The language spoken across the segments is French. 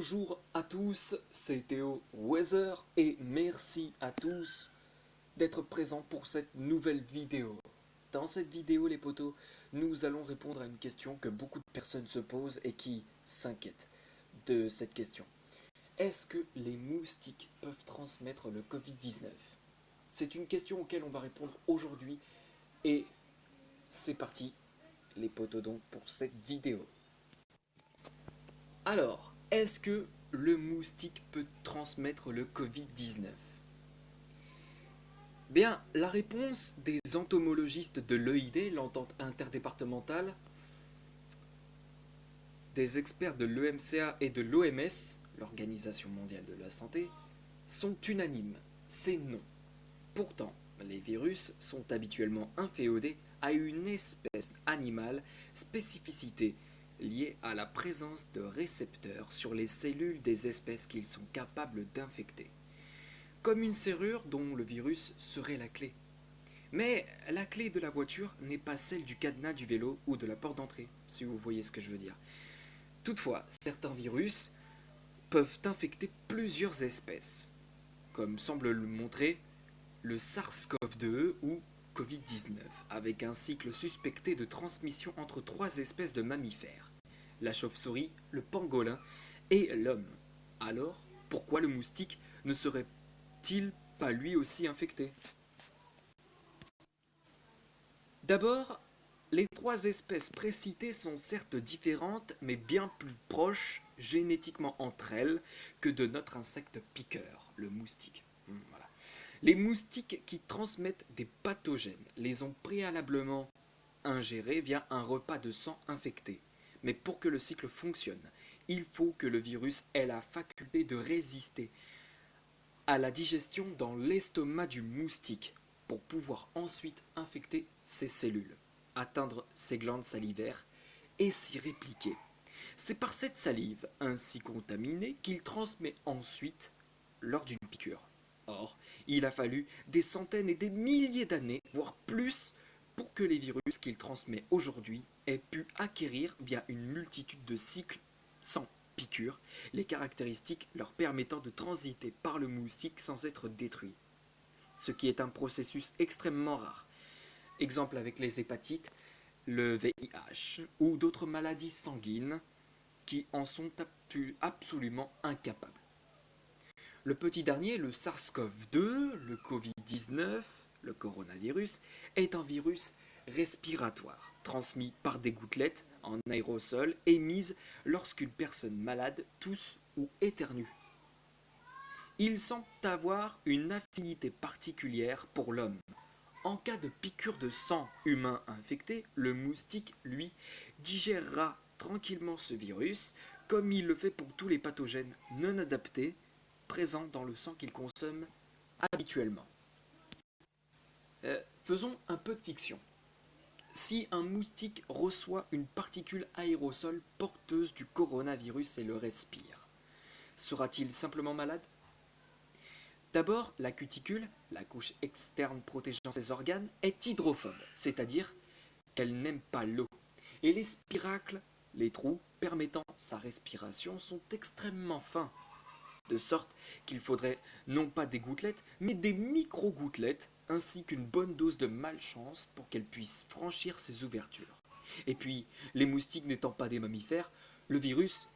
Bonjour à tous, c'est Théo Weather et merci à tous d'être présents pour cette nouvelle vidéo. Dans cette vidéo les potos, nous allons répondre à une question que beaucoup de personnes se posent et qui s'inquiètent de cette question. Est-ce que les moustiques peuvent transmettre le Covid-19? C'est une question auquel on va répondre aujourd'hui et c'est parti les potos donc pour cette vidéo. Alors, est-ce que le moustique peut transmettre le Covid-19? Bien, la réponse des entomologistes de l'EID, l'entente interdépartementale, des experts de l'EMCA et de l'OMS, l'Organisation mondiale de la santé, sont unanimes. C'est non. Pourtant, les virus sont habituellement inféodés à une espèce animale, spécificité liée à la présence de récepteurs sur les cellules des espèces qu'ils sont capables d'infecter, comme une serrure dont le virus serait la clé. Mais la clé de la voiture n'est pas celle du cadenas du vélo ou de la porte d'entrée, si vous voyez ce que je veux dire. Toutefois, certains virus peuvent infecter plusieurs espèces, comme semble le montrer le SARS-CoV-2 ou Covid-19, avec un cycle suspecté de transmission entre trois espèces de mammifères, la chauve-souris, le pangolin et l'homme. Alors, pourquoi le moustique ne serait-il pas lui aussi infecté? D'abord, les trois espèces précitées sont certes différentes, mais bien plus proches génétiquement entre elles que de notre insecte piqueur, le moustique. Voilà. Les moustiques qui transmettent des pathogènes les ont préalablement ingérés via un repas de sang infecté. Mais pour que le cycle fonctionne, il faut que le virus ait la faculté de résister à la digestion dans l'estomac du moustique pour pouvoir ensuite infecter ses cellules, atteindre ses glandes salivaires et s'y répliquer. C'est par cette salive ainsi contaminée qu'il transmet ensuite lors d'une piqûre. Or, il a fallu des centaines et des milliers d'années, voire plus, pour que les virus qu'il transmet aujourd'hui aient pu acquérir via une multitude de cycles sans piqûre les caractéristiques leur permettant de transiter par le moustique sans être détruits. Ce qui est un processus extrêmement rare. Exemple avec les hépatites, le VIH ou d'autres maladies sanguines qui en sont absolument incapables. Le petit dernier, le SARS-CoV-2, le Covid-19, le coronavirus, est un virus respiratoire, transmis par des gouttelettes en aérosol émises lorsqu'une personne malade tousse ou éternue. Il semble avoir une affinité particulière pour l'homme. En cas de piqûre de sang humain infecté, le moustique, lui, digérera tranquillement ce virus, comme il le fait pour tous les pathogènes non adaptés présents dans le sang qu'il consomme habituellement. Faisons un peu de fiction. Si un moustique reçoit une particule aérosol porteuse du coronavirus et le respire, sera-t-il simplement malade? D'abord, la cuticule, la couche externe protégeant ses organes, est hydrophobe, c'est-à-dire qu'elle n'aime pas l'eau. Et les spiracles, les trous permettant sa respiration, sont extrêmement fins, de sorte qu'il faudrait non pas des gouttelettes, mais des micro-gouttelettes, ainsi qu'une bonne dose de malchance pour qu'elle puisse franchir ces ouvertures. Et puis, les moustiques n'étant pas des mammifères, le virus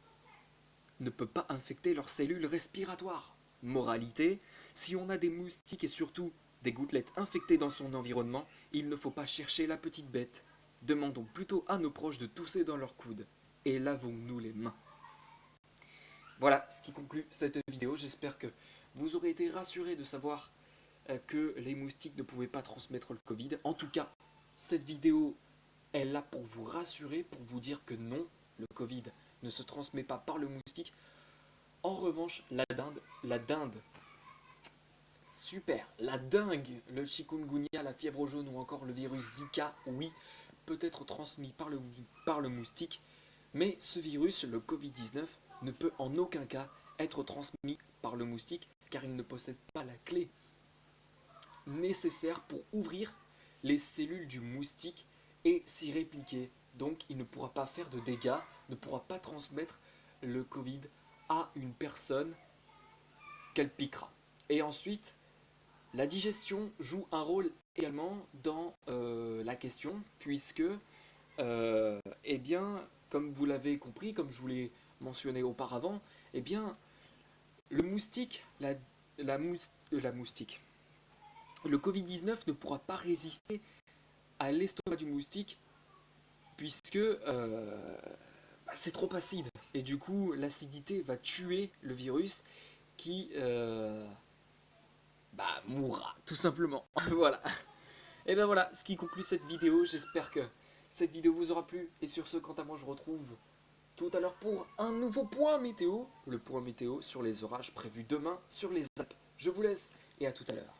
ne peut pas infecter leurs cellules respiratoires. Moralité, si on a des moustiques et surtout des gouttelettes infectées dans son environnement, il ne faut pas chercher la petite bête. Demandons plutôt à nos proches de tousser dans leurs coudes et lavons-nous les mains. Voilà ce qui conclut cette vidéo. J'espère que vous aurez été rassurés de savoir que les moustiques ne pouvaient pas transmettre le Covid. En tout cas, cette vidéo est là pour vous rassurer, pour vous dire que non, le Covid ne se transmet pas par le moustique. En revanche, la dinde, super, la dengue, le chikungunya, la fièvre jaune ou encore le virus Zika, oui, peut être transmis par le moustique, mais ce virus, le Covid-19, ne peut en aucun cas être transmis par le moustique car il ne possède pas la clé nécessaire pour ouvrir les cellules du moustique et s'y répliquer. Donc il ne pourra pas faire de dégâts, ne pourra pas transmettre le Covid à une personne qu'elle piquera. Et ensuite, la digestion joue un rôle également dans la question, puisque, eh bien, comme vous l'avez compris, comme je vous l'ai mentionné auparavant, eh bien, le moustique, la moustique, le Covid-19 ne pourra pas résister à l'estomac du moustique, puisque c'est trop acide. Et du coup, l'acidité va tuer le virus qui mourra, tout simplement. Voilà. Et ben voilà, ce qui conclut cette vidéo. J'espère que cette vidéo vous aura plu. Et sur ce, quant à moi, je retrouve tout à l'heure pour un nouveau point météo. Le point météo sur les orages prévus demain sur les Alpes. Je vous laisse et à tout à l'heure.